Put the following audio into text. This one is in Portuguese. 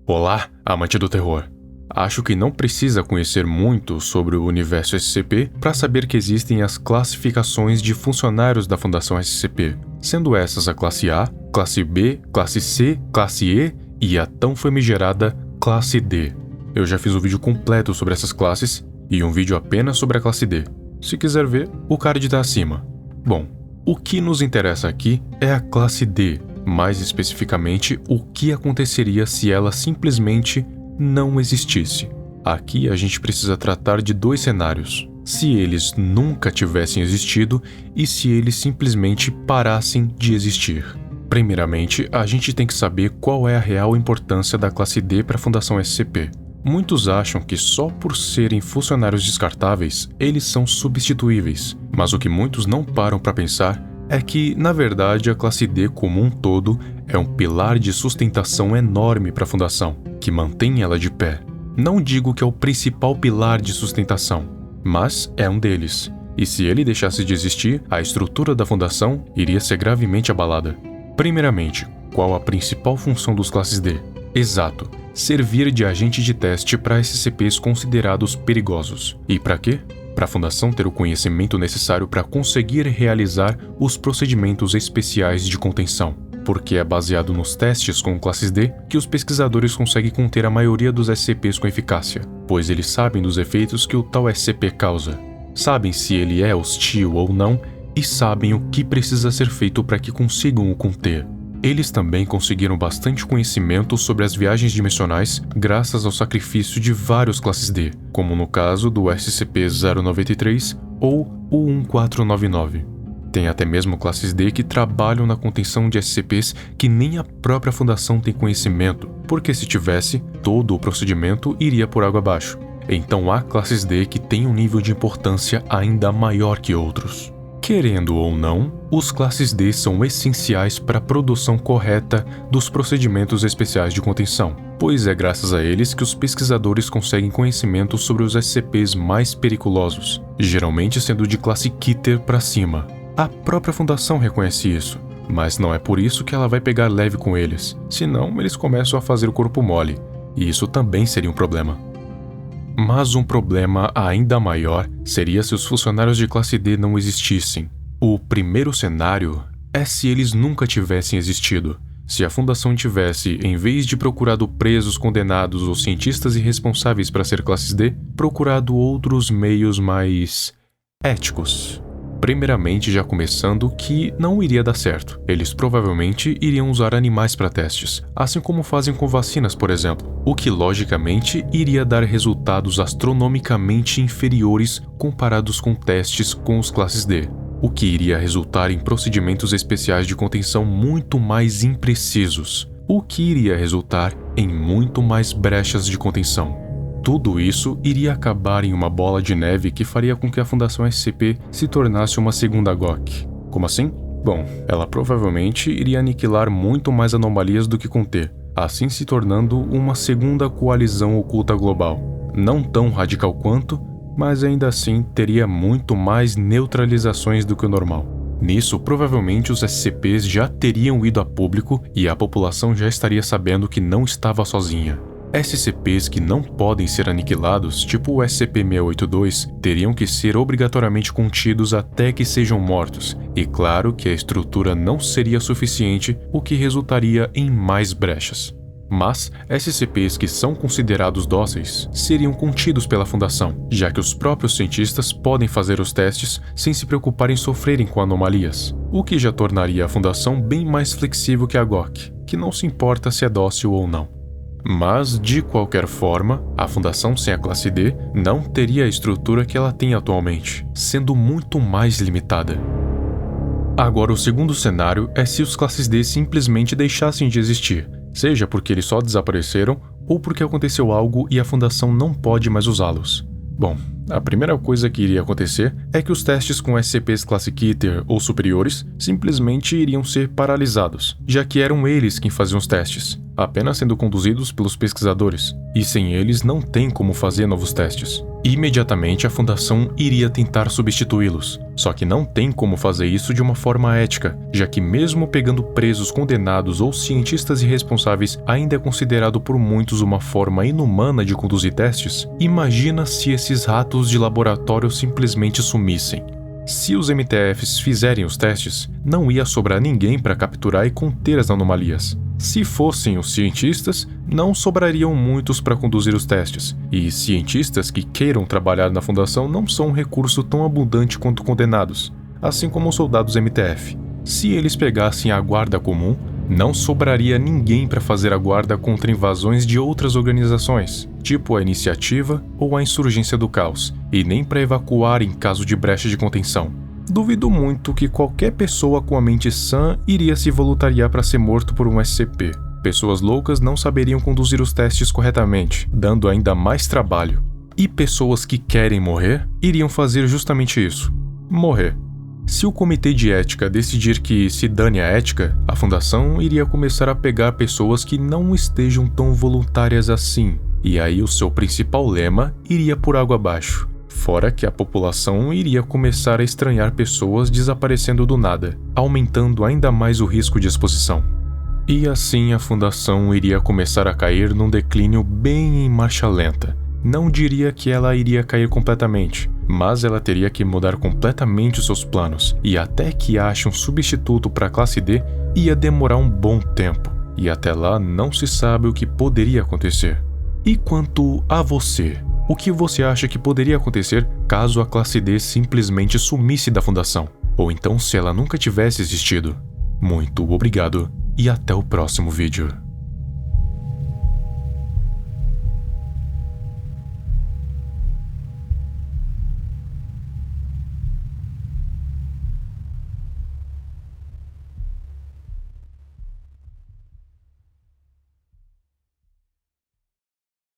Olá, amante do terror. Acho que não precisa conhecer muito sobre o universo SCP para saber que existem as classificações de funcionários da Fundação SCP, sendo essas a classe A, classe B, classe C, classe E e a tão famigerada classe D. Eu já fiz um vídeo completo sobre essas classes e um vídeo apenas sobre a classe D. Se quiser ver, o card está acima. Bom, o que nos interessa aqui é a classe D, mais especificamente o que aconteceria se ela simplesmente não existisse. Aqui a gente precisa tratar de dois cenários: se eles nunca tivessem existido e se eles simplesmente parassem de existir. Primeiramente, a gente tem que saber qual é a real importância da classe D para a Fundação SCP. Muitos acham que só por serem funcionários descartáveis, eles são substituíveis, mas o que muitos não param para pensar é que, na verdade, a classe D como um todo é um pilar de sustentação enorme para a Fundação, que mantém ela de pé. Não digo que é o principal pilar de sustentação, mas é um deles. E se ele deixasse de existir, a estrutura da Fundação iria ser gravemente abalada. Primeiramente, qual a principal função dos classes D? Exato, servir de agente de teste para SCPs considerados perigosos. E para quê? Para a Fundação ter o conhecimento necessário para conseguir realizar os procedimentos especiais de contenção, porque é baseado nos testes com classes D que os pesquisadores conseguem conter a maioria dos SCPs com eficácia, pois eles sabem dos efeitos que o tal SCP causa, sabem se ele é hostil ou não e sabem o que precisa ser feito para que consigam o conter. Eles também conseguiram bastante conhecimento sobre as viagens dimensionais graças ao sacrifício de vários classes D, como no caso do SCP-093 ou o 1499. Tem até mesmo classes D que trabalham na contenção de SCPs que nem a própria Fundação tem conhecimento, porque se tivesse, todo o procedimento iria por água abaixo. Então há classes D que têm um nível de importância ainda maior que outros. Querendo ou não, os classes D são essenciais para a produção correta dos procedimentos especiais de contenção, pois é graças a eles que os pesquisadores conseguem conhecimento sobre os SCPs mais periculosos, geralmente sendo de classe Keter para cima. A própria Fundação reconhece isso, mas não é por isso que ela vai pegar leve com eles, senão eles começam a fazer o corpo mole, e isso também seria um problema. Mas um problema ainda maior seria se os funcionários de classe D não existissem. O primeiro cenário é se eles nunca tivessem existido. Se a Fundação tivesse, em vez de procurado presos, condenados ou cientistas irresponsáveis para ser classes D, procurado outros meios mais éticos. Primeiramente, já começando que não iria dar certo. Eles provavelmente iriam usar animais para testes, assim como fazem com vacinas, por exemplo, o que logicamente iria dar resultados astronomicamente inferiores comparados com testes com os classes D, o que iria resultar em procedimentos especiais de contenção muito mais imprecisos, o que iria resultar em muito mais brechas de contenção. Tudo isso iria acabar em uma bola de neve que faria com que a Fundação SCP se tornasse uma segunda GOC. Como assim? Bom, ela provavelmente iria aniquilar muito mais anomalias do que conter, assim se tornando uma segunda coalizão oculta global. Não tão radical quanto, mas ainda assim teria muito mais neutralizações do que o normal. Nisso, provavelmente os SCPs já teriam ido a público e a população já estaria sabendo que não estava sozinha. SCPs que não podem ser aniquilados, tipo o SCP-682, teriam que ser obrigatoriamente contidos até que sejam mortos, e claro que a estrutura não seria suficiente, o que resultaria em mais brechas. Mas SCPs que são considerados dóceis seriam contidos pela Fundação, já que os próprios cientistas podem fazer os testes sem se preocupar em sofrerem com anomalias, o que já tornaria a Fundação bem mais flexível que a GOC, que não se importa se é dócil ou não. Mas, de qualquer forma, a Fundação sem a classe D não teria a estrutura que ela tem atualmente, sendo muito mais limitada. Agora, o segundo cenário é se os classes D simplesmente deixassem de existir, seja porque eles só desapareceram ou porque aconteceu algo e a Fundação não pode mais usá-los. Bom, a primeira coisa que iria acontecer é que os testes com SCPs classe Keter ou superiores simplesmente iriam ser paralisados, já que eram eles quem faziam os testes, apenas sendo conduzidos pelos pesquisadores, e sem eles não tem como fazer novos testes. Imediatamente a fundação iria tentar substituí-los, só que não tem como fazer isso de uma forma ética, já que mesmo pegando presos condenados ou cientistas irresponsáveis ainda é considerado por muitos uma forma inumana de conduzir testes. Imagina se esses ratos de laboratório simplesmente sumissem. Se os MTFs fizerem os testes, não ia sobrar ninguém para capturar e conter as anomalias. Se fossem os cientistas, não sobrariam muitos para conduzir os testes, e cientistas que queiram trabalhar na fundação não são um recurso tão abundante quanto condenados, assim como os soldados MTF. Se eles pegassem a guarda comum, não sobraria ninguém para fazer a guarda contra invasões de outras organizações, tipo a Iniciativa ou a Insurgência do Caos, e nem para evacuar em caso de brecha de contenção. Duvido muito que qualquer pessoa com a mente sã iria se voluntariar para ser morto por um SCP. Pessoas loucas não saberiam conduzir os testes corretamente, dando ainda mais trabalho. E pessoas que querem morrer iriam fazer justamente isso: morrer. Se o comitê de ética decidir que se dane a ética, a fundação iria começar a pegar pessoas que não estejam tão voluntárias assim, e aí o seu principal lema iria por água abaixo. Fora que a população iria começar a estranhar pessoas desaparecendo do nada, aumentando ainda mais o risco de exposição. E assim a fundação iria começar a cair num declínio bem em marcha lenta. Não diria que ela iria cair completamente, mas ela teria que mudar completamente os seus planos, e até que ache um substituto para a classe D, ia demorar um bom tempo, e até lá não se sabe o que poderia acontecer. E quanto a você? O que você acha que poderia acontecer caso a classe D simplesmente sumisse da fundação? Ou então se ela nunca tivesse existido? Muito obrigado e até o próximo vídeo.